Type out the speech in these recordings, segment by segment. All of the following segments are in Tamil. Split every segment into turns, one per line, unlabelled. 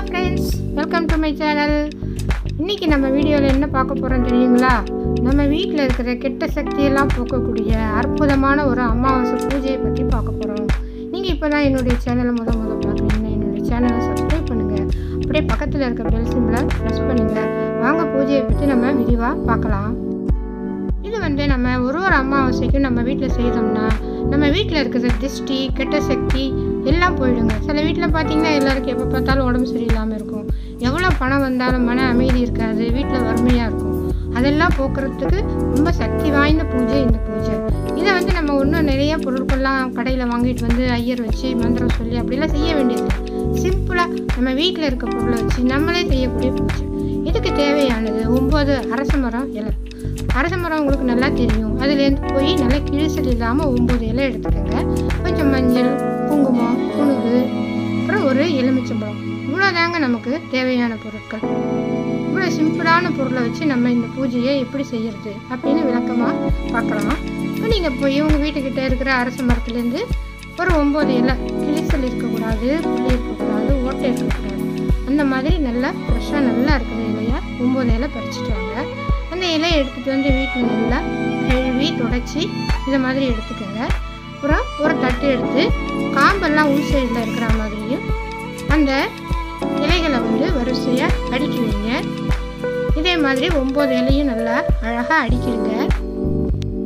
Hello friends, welcome to my channel. இன்னைக்கு நம்ம வீடியோல என்ன பார்க்க போறோம் தெரியுங்களா? நம்ம வீட்ல இருக்கிற கெட்ட சக்தி எல்லாம் போக்கக்கூடிய அற்புதமான ஒரு அமாவாசை பூஜையை பத்தி பார்க்க போறோம். நீங்க இப்பதான் என்னோட சேனலை முதல்ல பார்க்கறீங்கன்னா என்னோட சேனலை Subscribe பண்ணுங்க. அப்படியே பக்கத்துல இருக்க பெல் சிம்பலை பிரஸ் பண்ணுங்க. வாங்க பூஜையை பத்தி நம்ம விரிவா பார்க்கலாம். இது வந்து நம்ம ஒரு அமாவாசைக்கு நம்ம வீட்ல செய்தோம்னா நம்ம வீட்ல இருக்கிற திருஷ்டி கெட்ட சக்தி எல்லாம் போய்டுங்க. சில வீட்டில் பார்த்தீங்கன்னா எல்லாருக்கும் எப்போ பார்த்தாலும் உடம்பு சரியில்லாமல் இருக்கும். எவ்வளோ பணம் வந்தாலும் மன அமைதி இருக்காது, வீட்டில் வறுமையாக இருக்கும். அதெல்லாம் போக்குறதுக்கு ரொம்ப சக்தி வாய்ந்த பூஜை இந்த பூஜை. இதை வந்து நம்ம இன்னும் நிறைய பொருட்கள்லாம் கடையில் வாங்கிட்டு வந்து ஐயர் வச்சு மந்திரம் சொல்லி அப்படிலாம் செய்ய வேண்டியது. சிம்பிளாக நம்ம வீட்டில் இருக்க பொருளை வச்சு நம்மளே செய்யக்கூடிய பூஜை. இதுக்கு தேவையானது 9 அரச மரம் இலை. அரச மரம் உங்களுக்கு நல்லா தெரியும். அதுலேருந்து போய் நல்லா கிழிசல் இல்லாமல் 9 இலை எடுத்துக்கோங்க. கொஞ்சம் மஞ்சள், குங்குமம், புணுகு, அப்புறம் ஒரு எலுமிச்சம்பழம். இவ்வளோதாங்க நமக்கு தேவையான பொருட்கள். இவ்வளோ சிம்பிளான பொருளை வச்சு நம்ம இந்த பூஜையை எப்படி செய்கிறது அப்படின்னு விளக்கமாக பார்க்கலாம். இப்போ நீங்கள் போய் உங்கள் வீட்டுக்கிட்ட இருக்கிற அரச மரத்துலேருந்து ஒரு 9 இலை, கிழிசல் இருக்கக்கூடாது, புள்ளி இருக்கக்கூடாது, ஓட்டை இருக்கக்கூடாது, அந்த மாதிரி நல்லா ஃப்ரெஷ்ஷாக நல்லா இருக்கிற இலையை 9 இலை பறிச்சுட்டு வாங்க. அந்த இலையை எடுத்துகிட்டு வந்து வீட்டில் நல்லா கழுவி தொடச்சி இந்த மாதிரி எடுத்துக்கோங்க. அப்புறம் ஒரு தட்டு எடுத்து காம்பெல்லாம் உள் சைடில் இருக்கிற மாதிரியும் அந்த இலைகளை வந்து வரிசையாக அடுக்கி வைங்க. இதே மாதிரி 9 இலையும் நல்லா அழகாக அடுக்கிடுங்க.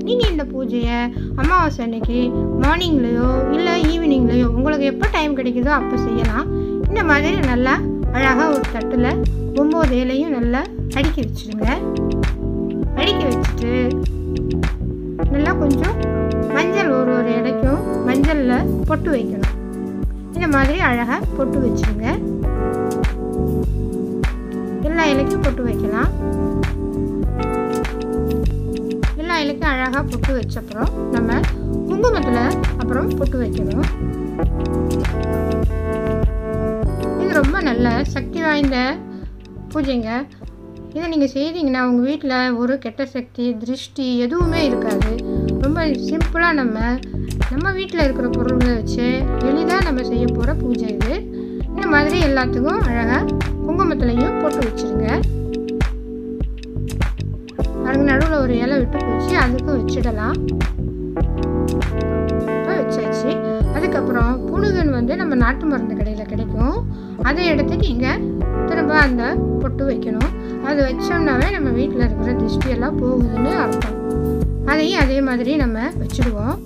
நீங்கள் இந்த பூஜையை அமாவாசை அன்னைக்கு மார்னிங்லேயோ இல்லை ஈவினிங்லேயோ உங்களுக்கு எப்போ டைம் கிடைக்குதோ அப்போ செய்யலாம். இந்த மாதிரி நல்லா அழகாக ஒரு தட்டில் 9 இலையும் நல்லா அடுக்கி வச்சுடுங்க. அடுக்கி வச்சுட்டு நல்லா கொஞ்சம் மஞ்சள் ஒரு இலைக்கும் மஞ்சளில் பொட்டு வைக்கணும். இந்த மாதிரி அழகாக பொட்டு வச்சுருங்க. எல்லா இலைக்கும் பொட்டு வைக்கலாம். எல்லா இலைக்கும் அழகாக பொட்டு வச்சப்புறம் நம்ம குங்குமத்தில் அப்புறம் பொட்டு வைக்கணும். இது ரொம்ப நல்ல சக்தி வாய்ந்த பூஜைங்க. இதை நீங்கள் செய்தீங்கன்னா உங்கள் வீட்டில் ஒரு கெட்ட சக்தி திருஷ்டி எதுவுமே இருக்காது. ரொம்ப சிம்பிளாக நம்ம வீட்டில் இருக்கிற பொருள்களை வச்சு எளிதாக நம்ம செய்ய போகிற பூஜை இது. இந்த மாதிரி எல்லாத்துக்கும் அழகாக குங்குமத்துலையும் போட்டு வச்சுருங்க. அதுக்கு நடுவில் ஒரு இலை விட்டு போச்சு, அதுக்கும் வச்சிடலாம். இப்போ வச்சாச்சு. அதுக்கப்புறம் புணுகன் வந்து நம்ம நாட்டு மருந்து கடையில் கிடைக்கும். அதை எடுத்து நீங்கள் திரும்ப அந்த பொட்டு வைக்கணும். அது வச்சோம்னாவே நம்ம வீட்டில் இருக்கிற திருஷ்டியெல்லாம் போகுதுன்னு அர்த்தம். அதையும் அதே மாதிரி நம்ம வச்சுடுவோம்.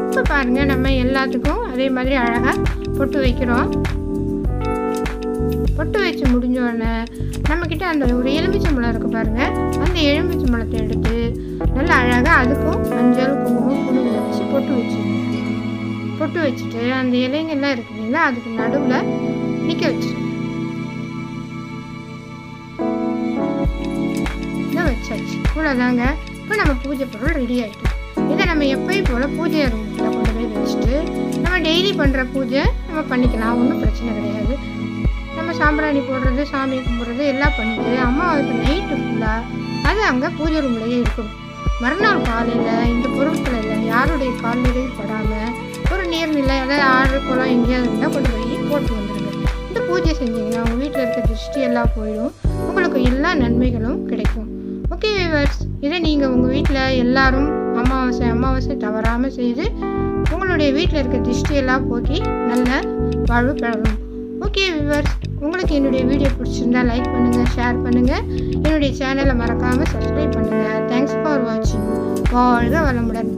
இப்போ பாருங்க, நம்ம எல்லாத்துக்கும் அதே மாதிரி அழகாக பொட்டு வைக்கிறோம். பொட்டு வச்சு முடிஞ்சோடனே நம்மக்கிட்ட அந்த ஒரு எலுமிச்சம்பழம் இருக்குது பாருங்கள். அந்த எலுமிச்சம்பழத்தை எடுத்து நல்லா அழகாக அதுக்கும் மஞ்சள், குங்குமம், புணுகு வச்சு பொட்டு வச்சுருங்க. பொட்டு வச்சுட்டு அந்த இலைங்கெல்லாம் இருக்குதுங்களா அதுக்கு நடுவில் நிற்க வச்சுருங்க. இதான் வச்சாச்சு. இவ்வளோதாங்க. இப்போ நம்ம பூஜை பொருள் ரெடி ஆகிட்டோம். இதை நம்ம எப்பயும் போல் பூஜை ரூமில் கொண்டு போய் வச்சுட்டு நம்ம டெய்லி பண்ணுற பூஜை நம்ம பண்ணிக்கலாம். ஒன்றும் பிரச்சனை கிடையாது. நம்ம சாம்பிராணி போடுறது, சாமி கும்பிட்றது எல்லாம் பண்ணிட்டு அமாவாசை நைட்டு ஃபுல்லாக அது அங்கே பூஜை ரூம்லேயே இருக்கும். மறுநாள் காலையில் இந்த பொருட்கள் எல்லாம் யாருடைய காலையிலையும் படாமல் ஒரு நீர்நிலை அதாவது ஆறு குளம் எங்கேயாவது இருந்தால் கொண்டு போய் போட்டு வந்துடுங்க. இந்த பூஜை செஞ்சிங்கன்னா உங்கள் வீட்டில் இருக்க திருஷ்டி எல்லாம் போயிடும். உங்களுக்கு எல்லா நன்மைகளும் கிடைக்கும். ஓகே வியூவர்ஸ், இதை நீங்கள் உங்கள் வீட்டில் எல்லாரும் அமாவாசை தவறாமல் செய்து உங்களுடைய வீட்டில் இருக்க திருஷ்டியெல்லாம் போக்கி நல்ல வாழ்வு பெறணும். ஓகே வியூவர்ஸ், உங்களுக்கு என்னுடைய வீடியோ பிடிச்சிருந்தா லைக் பண்ணுங்கள், ஷேர் பண்ணுங்கள், என்னுடைய சேனலை மறக்காமல் Subscribe பண்ணுங்கள். தேங்க்ஸ் ஃபார் வாட்சிங். வாழ்க வளமுடன்.